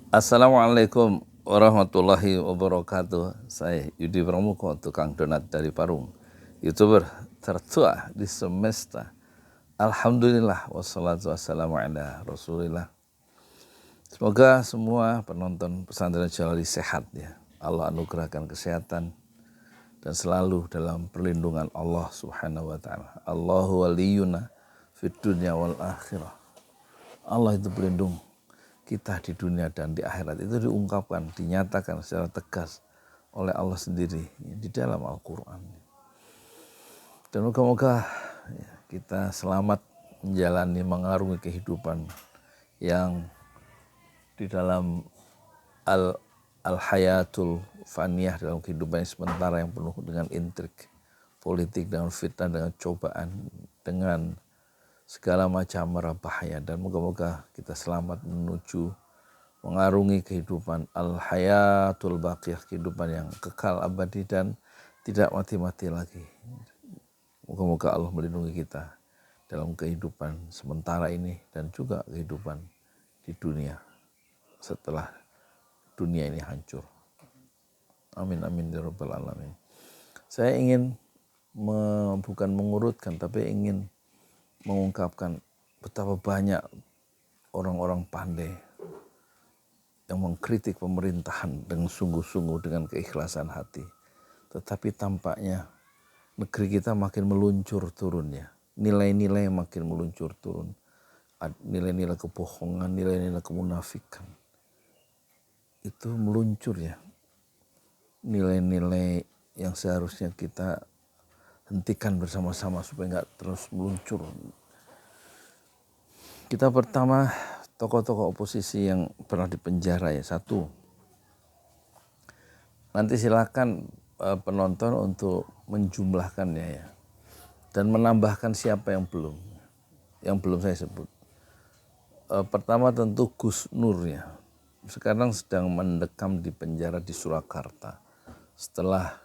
Assalamualaikum warahmatullahi wabarakatuh. Saya Yudi Pramuko, tukang donat dari Parung, YouTuber tertua di semesta. Alhamdulillah wassalatu wassalamu ala Rasulillah. Semoga semua penonton pesantren Jalali sehat ya. Allah anugerahkan kesehatan dan selalu dalam perlindungan Allah Subhanahu wa taala. Allahu waliyuna fid dunya wal akhirah. Allah itu pelindung kita di dunia dan di akhirat. Itu diungkapkan, dinyatakan secara tegas oleh Allah sendiri di dalam Al-Quran. Dan moga-moga kita selamat menjalani, mengarungi kehidupan yang di dalam al-hayatul faniyah, dalam kehidupan yang sementara yang penuh dengan intrik politik, dengan fitnah, dengan cobaan, dengan segala macam mara bahaya. Dan moga-moga kita selamat menuju mengarungi kehidupan al-hayatul baqiyah, kehidupan yang kekal abadi dan tidak mati-mati lagi. Moga-moga Allah melindungi kita dalam kehidupan sementara ini dan juga kehidupan di dunia setelah dunia ini hancur. Amin amin ya rabbal alamin. Saya ingin bukan mengurutkan, tapi ingin mengungkapkan betapa banyak orang-orang pandai yang mengkritik pemerintahan dengan sungguh-sungguh, dengan keikhlasan hati. Tetapi tampaknya negeri kita makin meluncur turunnya. Nilai-nilai makin meluncur turun. Nilai-nilai kebohongan, nilai-nilai kemunafikan. Itu meluncur ya. Nilai-nilai yang seharusnya kita hentikan bersama-sama supaya nggak terus meluncur. Kita pertama, tokoh-tokoh oposisi yang pernah dipenjara ya. Satu, nanti silakan penonton untuk menjumlahkannya ya, dan menambahkan siapa yang belum saya sebut. Pertama tentu Gus Nur ya, sekarang sedang mendekam di penjara di Surakarta setelah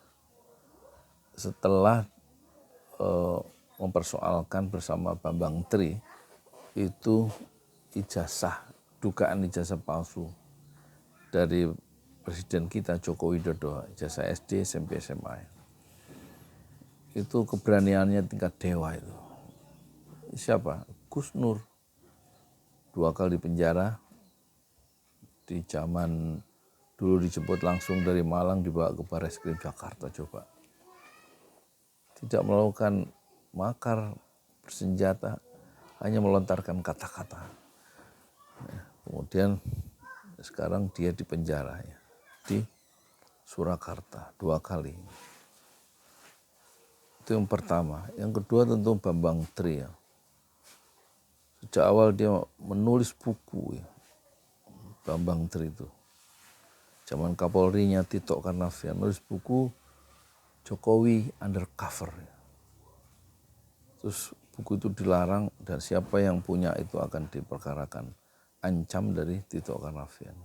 mempersoalkan bersama Bambang Tri itu dugaan ijazah palsu dari Presiden kita Joko Widodo, ijazah SD, SMP, SMA. Itu keberaniannya tingkat dewa itu. Siapa? Gus Nur. 2 kali di penjara. Di zaman dulu dijemput langsung dari Malang dibawa ke Barreskrim Jakarta coba. Tidak melakukan makar bersenjata, hanya melontarkan kata-kata. Kemudian sekarang dia di penjara ya, di Surakarta 2 kali. Itu yang pertama. Yang kedua tentu Bambang Tri ya. Sejak awal dia menulis buku ya, Bambang Tri itu. Zaman Kapolrinya Tito Karnavian nulis buku Jokowi Undercover ya. Terus buku itu dilarang dan siapa yang punya itu akan diperkarakan. Ancam dari Tito Karnavian.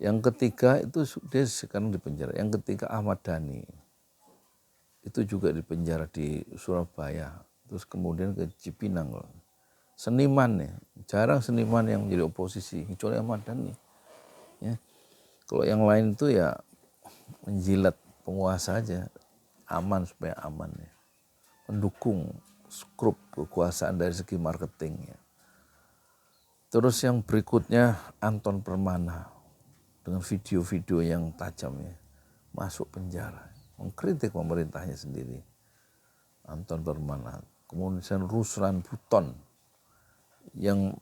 Yang ketiga itu dia sekarang di penjara. Yang ketiga Ahmad Dhani. Itu juga di penjara di Surabaya. Terus kemudian ke Cipinang. Seniman ya. Jarang seniman yang menjadi oposisi. Kecuali Ahmad Dhani. Ya. Kalau yang lain itu ya menjilat penguasa aja. Aman supaya aman ya. Mendukung skrup kekuasaan dari segi marketing ya. Terus yang berikutnya Anton Permana dengan video-video yang tajam ya, masuk penjara, mengkritik pemerintahnya sendiri. Anton Permana. Kemudian Ruslan Buton yang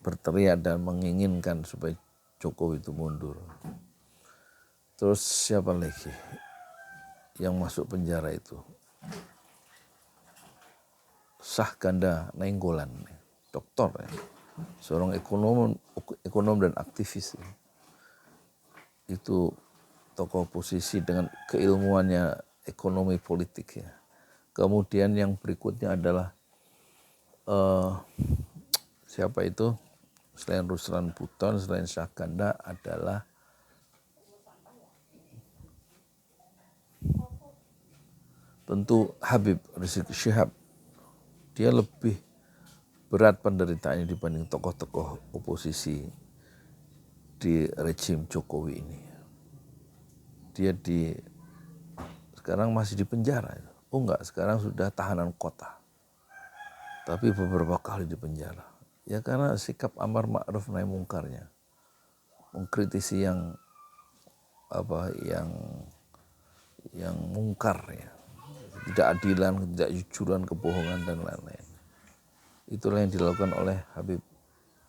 berteriak dan menginginkan supaya Jokowi itu mundur. Terus siapa lagi yang masuk penjara itu? Syahganda Nainggolan, doktor ya, seorang ekonom dan aktivis. Itu tokoh oposisi dengan keilmuannya ekonomi politik ya. Kemudian yang berikutnya adalah siapa itu? Selain Ruslan Buton, selain Syahganda adalah tentu Habib Rizik Syihab. Dia lebih berat penderitaannya dibanding tokoh-tokoh oposisi di rejim Jokowi ini. Dia sekarang masih di penjara. Oh enggak, sekarang sudah tahanan kota. Tapi beberapa kali di penjara. Ya karena sikap amar ma'ruf nahi mungkarnya. Mengkritisi yang mungkar ya. Tidak adilan, tidak jujuran, kebohongan dan lain-lain. Itulah yang dilakukan oleh Habib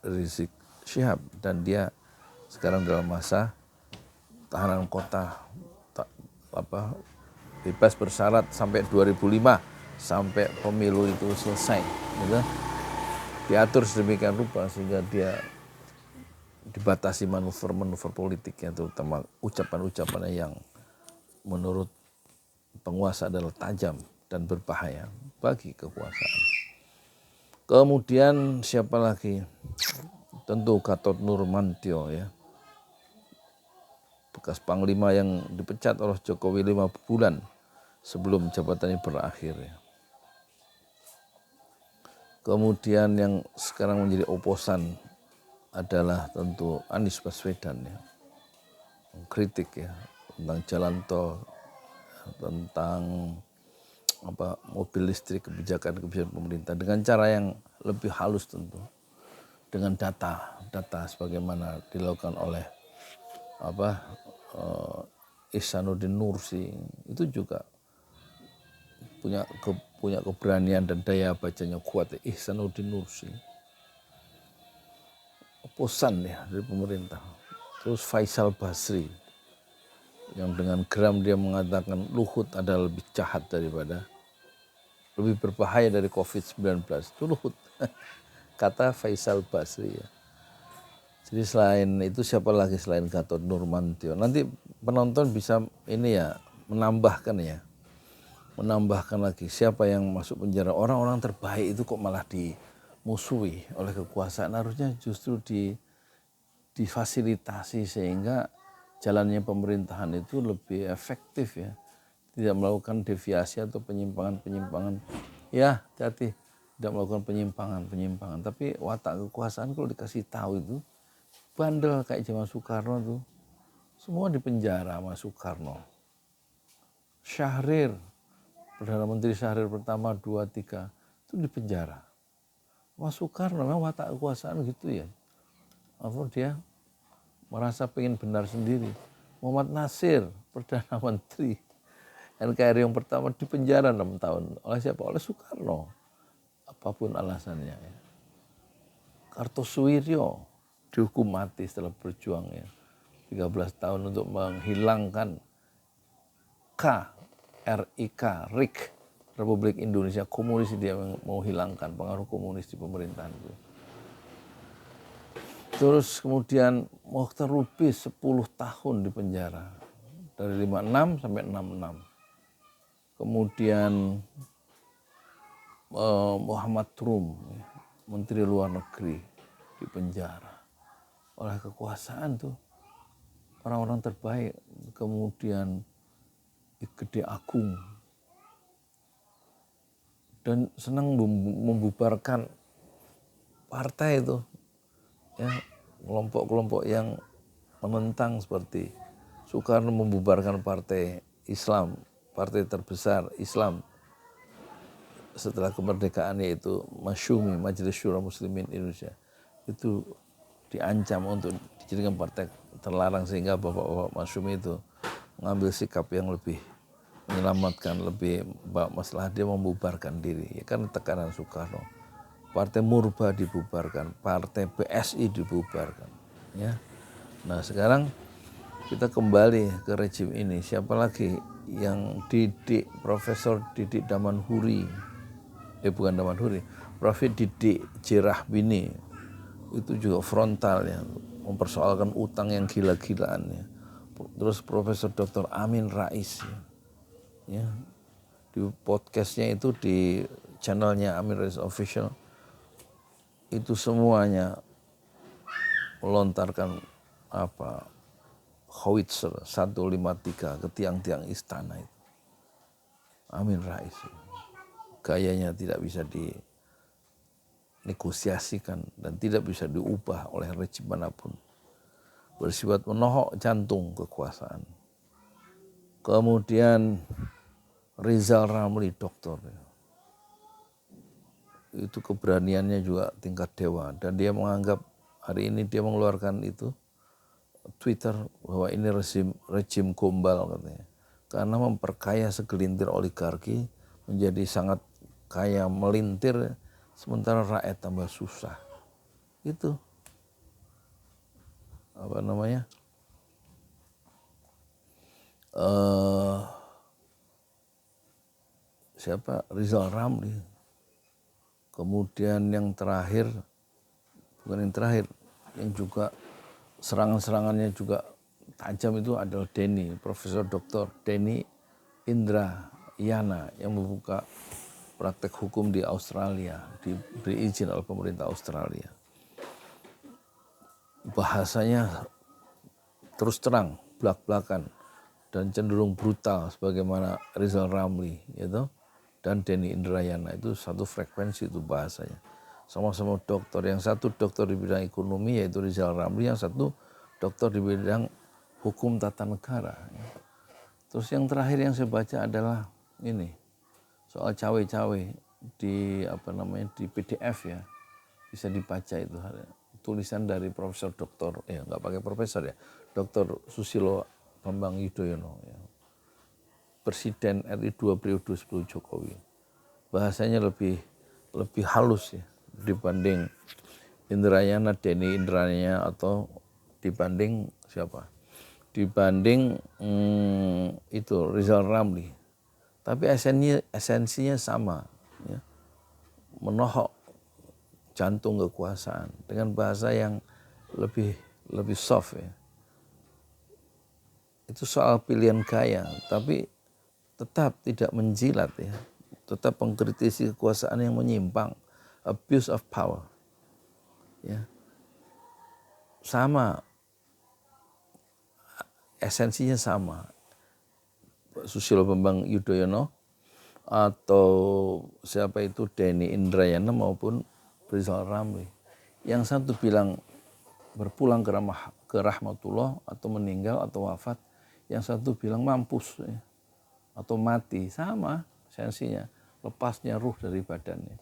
Rizik Syihab, dan dia sekarang dalam masa tahanan kota bebas bersyarat sampai 2005, sampai pemilu itu selesai gitu. Diatur sedemikian rupa sehingga dia dibatasi manuver-manuver politiknya, terutama ucapan-ucapannya yang menurut penguasa adalah tajam dan berbahaya bagi kekuasaan. Kemudian siapa lagi? Tentu Gatot Nurmantio ya, bekas panglima yang dipecat oleh Jokowi 5 bulan sebelum jabatannya berakhir ya. Kemudian yang sekarang menjadi oposan adalah tentu Anies Baswedan ya, kritik ya tentang jalan tol, tentang mobil listrik, kebijakan pemerintah dengan cara yang lebih halus tentu, dengan data sebagaimana dilakukan oleh Ihsanuddin Nursi. Itu juga punya keberanian dan daya bacanya kuat. Ihsanuddin Nursi oposan ya dari pemerintah. Terus Faisal Basri yang dengan geram dia mengatakan Luhut adalah lebih jahat daripada, lebih berbahaya dari COVID-19. Itu Luhut kata Faisal Basri ya. Jadi selain itu siapa lagi selain Gatot Nurmantio? Nanti penonton bisa ini ya menambahkan lagi siapa yang masuk penjara. Orang-orang terbaik itu kok malah dimusuhi oleh kekuasaan. Harusnya justru difasilitasi sehingga jalannya pemerintahan itu lebih efektif ya. Tidak melakukan deviasi atau penyimpangan. Ya, hati-hati. Tidak melakukan penyimpangan. Tapi watak kekuasaan kalau dikasih tahu itu bandel kayak zaman Soekarno tuh. Semua dipenjara sama Soekarno. Syahrir, Perdana Menteri Syahrir pertama, 2, 3 itu dipenjara. Mas Soekarno memang watak kekuasaan gitu ya. Dia merasa pengen benar sendiri. Muhammad Nasir, Perdana Menteri NKRI yang pertama dipenjara 6 tahun. Oleh siapa? Oleh Soekarno. Apapun alasannya ya. Kartosuwiryo dihukum mati setelah berjuang ya 13 tahun untuk menghilangkan RIK Republik Indonesia Komunis. Dia mau hilangkan pengaruh komunis di pemerintahan itu. Terus kemudian Mokhtar Lubis 10 tahun di penjara dari 56 sampai 66. Kemudian Muhammad Rum, Menteri Luar Negeri, di penjara oleh kekuasaan tuh, orang-orang terbaik. Kemudian Gede Agung, dan senang membubarkan partai itu ya, kelompok-kelompok yang menentang seperti Soekarno membubarkan partai Islam, partai terbesar Islam setelah kemerdekaan, yaitu Masyumi, Majelis Syura Muslimin Indonesia. Itu diancam untuk dijadikan partai terlarang, sehingga bapak-bapak Masyumi itu mengambil sikap yang lebih menyelamatkan, lebih masalah dia membubarkan diri ya, kan tekanan Soekarno. Partai Murba dibubarkan, partai PSI dibubarkan ya. Nah sekarang kita kembali ke rejim ini. Siapa lagi yang Profesor Didik Damanhuri, bukan Damanhuri, Profit Didik J. Rahbini, itu juga frontal ya, mempersoalkan utang yang gila-gilaan ya. Terus Profesor Dr. Amin Rais ya, di podcastnya itu, di channelnya Amin Rais Official, itu semuanya melontarkan Howitzer 153 ke tiang-tiang istana itu. Amin Rais gayanya tidak bisa dinegosiasikan dan tidak bisa diubah oleh rejim manapun. bersifat menohok jantung kekuasaan. Kemudian Rizal Ramli, dokter, itu keberaniannya juga tingkat dewa, dan dia menganggap hari ini dia mengeluarkan itu Twitter bahwa ini rejim gombal katanya, karena memperkaya segelintir oligarki menjadi sangat kaya melintir, sementara rakyat tambah susah. Itu apa namanya, siapa, Rizal Ramli. Kemudian yang terakhir, bukan yang terakhir, yang juga serangan-serangannya juga tajam itu adalah Denny, Profesor Dr. Denny Indrayana, yang membuka praktek hukum di Australia, diberi izin oleh pemerintah Australia. Bahasanya terus terang, belak-belakan, dan cenderung brutal sebagaimana Rizal Ramli, gitu, dan Denny Indrayana. Itu satu frekuensi itu bahasanya. Sama-sama dokter, yang satu dokter di bidang ekonomi yaitu Rizal Ramli, yang satu dokter di bidang hukum tata negara. Terus yang terakhir yang saya baca adalah ini, soal cawe-cawe di di PDF ya, bisa dibaca itu, tulisan dari Profesor Doktor, ya nggak pakai profesor ya, Dr. Susilo Bambang Yudhoyono, ya, Presiden RI 2 periode sebelum Jokowi. Bahasanya lebih halus ya dibanding Indrayana, Denny Indrayana, atau dibanding siapa? Dibanding itu Rizal Ramli. Tapi esensinya sama, ya, menohok jantung kekuasaan dengan bahasa yang lebih soft ya. Itu soal pilihan gaya, tapi tetap tidak menjilat ya, tetap mengkritisi kekuasaan yang menyimpang, abuse of power, ya, sama, esensinya sama. Susilo Bambang Yudhoyono atau siapa itu Denny Indrayana maupun Rizal Ramli. Yang satu bilang berpulang ke rahmatullah atau meninggal atau wafat, yang satu bilang mampus ya, atau mati. Sama esensinya, lepasnya ruh dari badannya.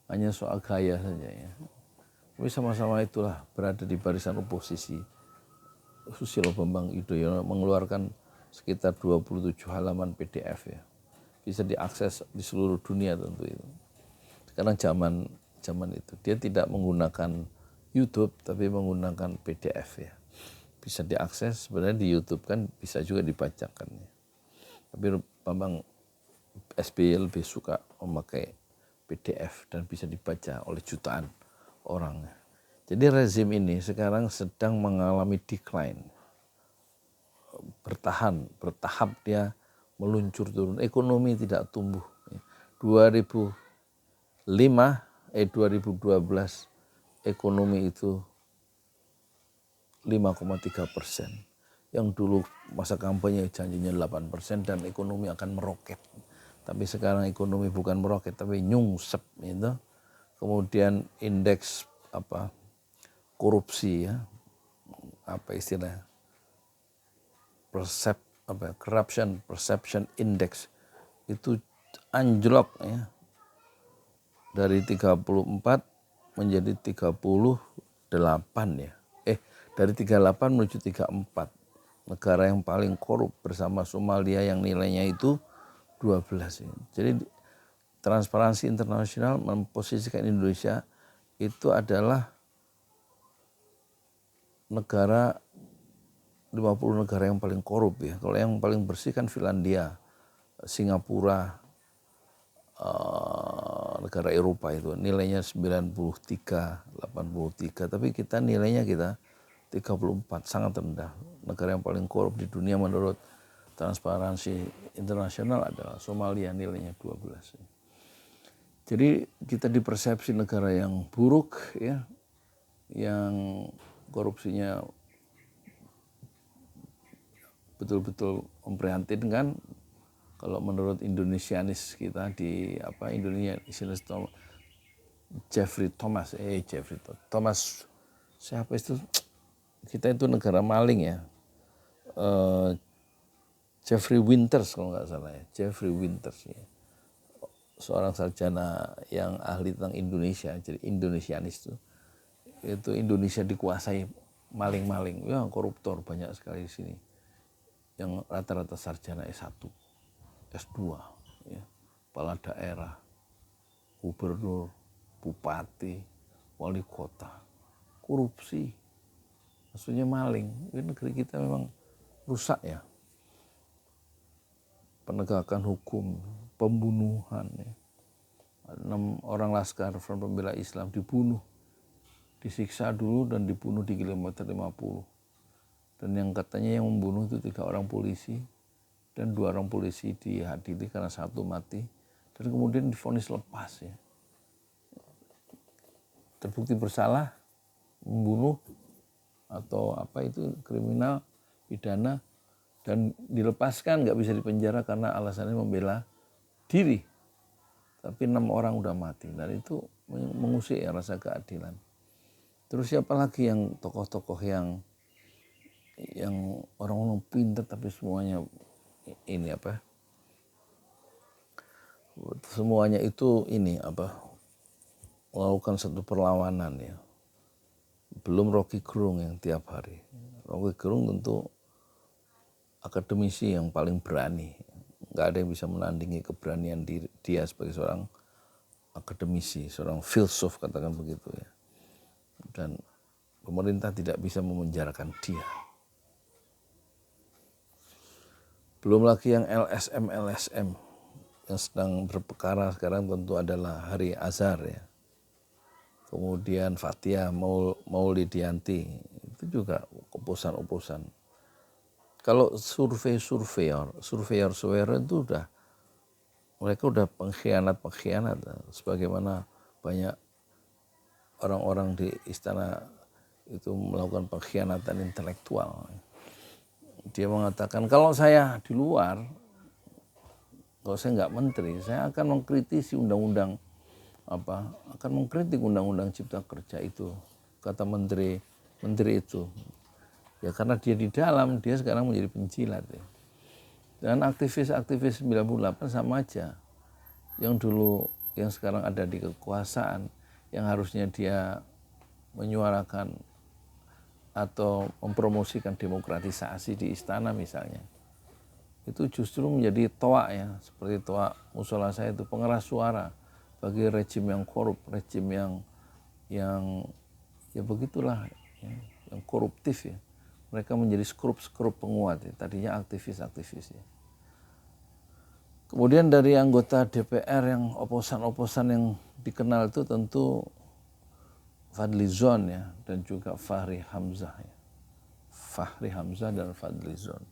Hanya soal gaya saja ya. Tapi sama-sama itulah berada di barisan oposisi. Susilo Bambang Yudhoyono mengeluarkan sekitar 27 halaman PDF ya. Bisa diakses di seluruh dunia tentu itu. Sekarang zaman itu dia tidak menggunakan YouTube tapi menggunakan PDF ya. Bisa diakses, sebenarnya di YouTube kan bisa juga dibacakan ya. Tapi Bambang SBY lebih suka memakai PDF dan bisa dibaca oleh jutaan orang. Jadi rezim ini sekarang sedang mengalami decline. Bertahap dia meluncur turun, ekonomi tidak tumbuh. 2012 ekonomi itu 5,3%. Yang dulu masa kampanye janjinya 8% dan ekonomi akan meroket. Tapi sekarang ekonomi bukan meroket tapi nyungsep gitu. Kemudian indeks korupsi ya, istilah corruption perception index itu anjlok ya, dari 34 menjadi 38 ya. Dari 38 menuju 34. Negara yang paling korup bersama Somalia yang nilainya itu 12 ya. Jadi Transparansi Internasional memposisikan Indonesia itu adalah 50 negara yang paling korup ya. Kalau yang paling bersih kan Finlandia, Singapura, negara Eropa itu nilainya 93, 83, tapi kita nilainya 34, sangat rendah. Negara yang paling korup di dunia menurut Transparansi Internasional adalah Somalia, nilainya 12. Jadi kita dipersepsi negara yang buruk ya, yang korupsinya betul-betul memprihatinkan. Kalau menurut Indonesianis kita di Indonesianis Jeffrey Thomas siapa itu kita itu negara maling ya. Jeffrey Winters kalau nggak salah ya, Jeffrey Winters ya. Seorang sarjana yang ahli tentang Indonesia, jadi Indonesianis itu Indonesia dikuasai maling-maling, ya koruptor banyak sekali di sini, yang rata-rata sarjana S1, S2, ya, kepala daerah, gubernur, bupati, wali kota, korupsi, maksudnya maling. Ini negeri kita memang rusak ya, penegakan hukum, pembunuhan. Ya. 6 orang Laskar Front Pembela Islam dibunuh, disiksa dulu dan dibunuh di kilometer 50. Dan yang katanya yang membunuh itu 3 orang polisi, dan 2 orang polisi dihadiri karena 1 mati, dan kemudian divonis lepas ya. Terbukti bersalah, membunuh atau apa itu kriminal, pidana, dan dilepaskan, nggak bisa dipenjara karena alasannya membela diri. Tapi 6 orang udah mati, dan itu mengusik ya rasa keadilan. Terus siapa lagi yang tokoh-tokoh yang orang-orang pintar tapi semuanya ini apa? Semuanya itu ini apa? Melakukan satu perlawanan ya. Belum Rocky Gerung yang tiap hari. Rocky Gerung tentu akademisi yang paling berani. Nggak ada yang bisa menandingi keberanian dia sebagai seorang akademisi, seorang filsuf katakan begitu ya. Dan pemerintah tidak bisa memenjarakan dia. Belum lagi yang LSM yang sedang berperkara sekarang tentu adalah Hari Azhar ya. Kemudian Fathia Maulidiyanti, itu juga oposan-oposan. Kalau surveyor itu mereka udah pengkhianat, sebagaimana banyak orang-orang di istana itu melakukan pengkhianatan intelektual. Dia mengatakan kalau saya di luar, kalau saya nggak menteri, saya akan mengkritisi undang-undang akan mengkritik undang-undang Cipta Kerja itu, kata menteri itu. Ya karena dia di dalam, dia sekarang menjadi penjilat ya. Dan aktivis 98 sama aja. Yang dulu, yang sekarang ada di kekuasaan, yang harusnya dia menyuarakan atau mempromosikan demokratisasi di istana misalnya. Itu justru menjadi toak ya, seperti toak musola saya itu pengeras suara bagi rejim yang korup, rejim yang ya begitulah ya, yang koruptif ya. Mereka menjadi skrup penguat ya. Tadinya aktivis ya. Kemudian dari anggota DPR yang oposan yang dikenal itu tentu Fadlizon ya, dan juga Fahri Hamzah ya. Fahri Hamzah dan Fadlizon.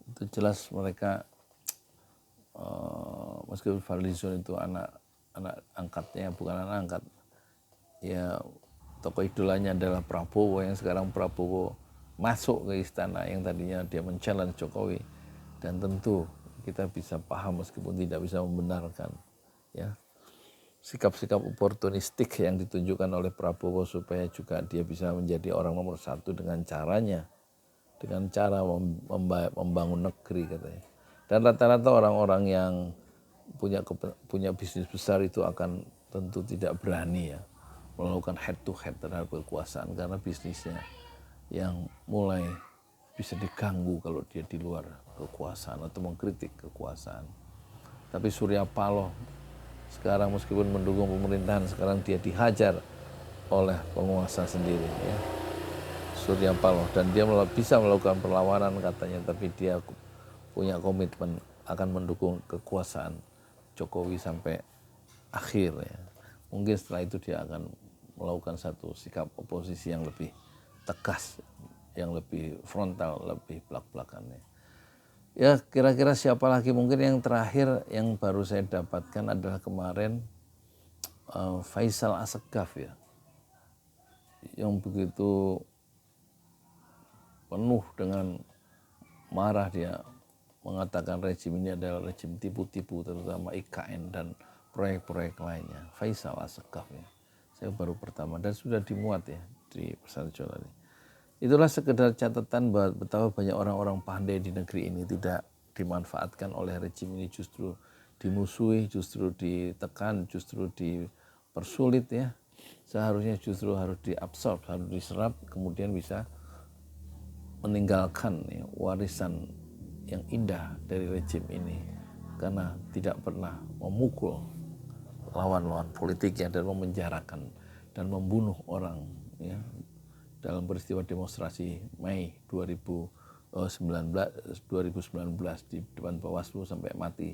Itu jelas mereka meskipun Fadlizon itu anak angkatnya, bukan anak angkat. Ya tokoh idolanya adalah Prabowo, yang sekarang Prabowo masuk ke istana yang tadinya dia men-challenge Jokowi, dan tentu kita bisa paham meskipun tidak bisa membenarkan ya sikap-sikap oportunistik yang ditunjukkan oleh Prabowo supaya juga dia bisa menjadi orang nomor 1 dengan caranya, dengan cara membangun negeri katanya. Dan rata-rata orang-orang yang punya bisnis besar itu akan tentu tidak berani ya melakukan head to head terhadap kekuasaan, karena bisnisnya yang mulai bisa diganggu kalau dia di luar kekuasaan atau mengkritik kekuasaan. Tapi Surya Paloh sekarang meskipun mendukung pemerintahan, sekarang dia dihajar oleh penguasa sendiri ya. Surya Paloh, dan dia bisa melakukan perlawanan katanya, tapi dia punya komitmen akan mendukung kekuasaan Jokowi sampai akhir ya. Mungkin setelah itu dia akan melakukan satu sikap oposisi yang lebih tegas, yang lebih frontal, lebih belak-belakannya. Ya kira-kira siapa lagi, mungkin yang terakhir yang baru saya dapatkan adalah kemarin Faisal Assegaf ya, yang begitu penuh dengan marah dia mengatakan rejim ini adalah rejim tipu-tipu, terutama IKN dan proyek-proyek lainnya. Faisal Assegaf ya, saya baru pertama dan sudah dimuat ya di Pesantren Jola ini. Itulah sekedar catatan bahwa betapa banyak orang-orang pandai di negeri ini tidak dimanfaatkan oleh rejim ini, justru dimusuhi, justru ditekan, justru dipersulit ya. Seharusnya justru harus diabsorb, harus diserap, kemudian bisa meninggalkan ya, warisan yang indah dari rejim ini, karena tidak pernah memukul lawan-lawan politiknya dan memenjarakan dan membunuh orang ya, dalam peristiwa demonstrasi Mei 2019 di depan Bawaslu sampai mati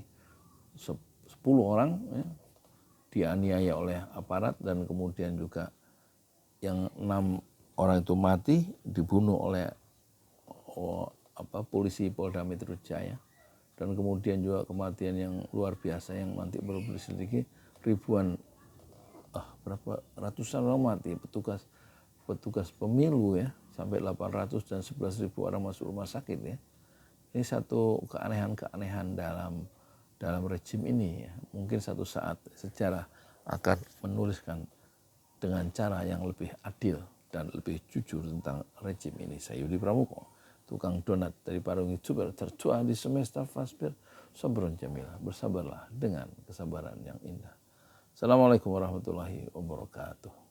10 orang ya, dianiaya oleh aparat, dan kemudian juga yang 6 orang itu mati dibunuh oleh polisi Polda Metro Jaya, dan kemudian juga kematian yang luar biasa yang nanti baru diselidiki, ribuan berapa ratusan orang mati, petugas pemilu ya, sampai 800 dan 11.000 orang masuk rumah sakit ya. Ini satu keanehan-keanehan dalam rejim ini ya. Mungkin satu saat sejarah akan menuliskan dengan cara yang lebih adil dan lebih jujur tentang rejim ini. Saya Yudi Pramuko, tukang donat dari Parung YouTuber tertua di semesta Fasbir, Sabrun Jamilah, bersabarlah dengan kesabaran yang indah. Assalamualaikum warahmatullahi wabarakatuh.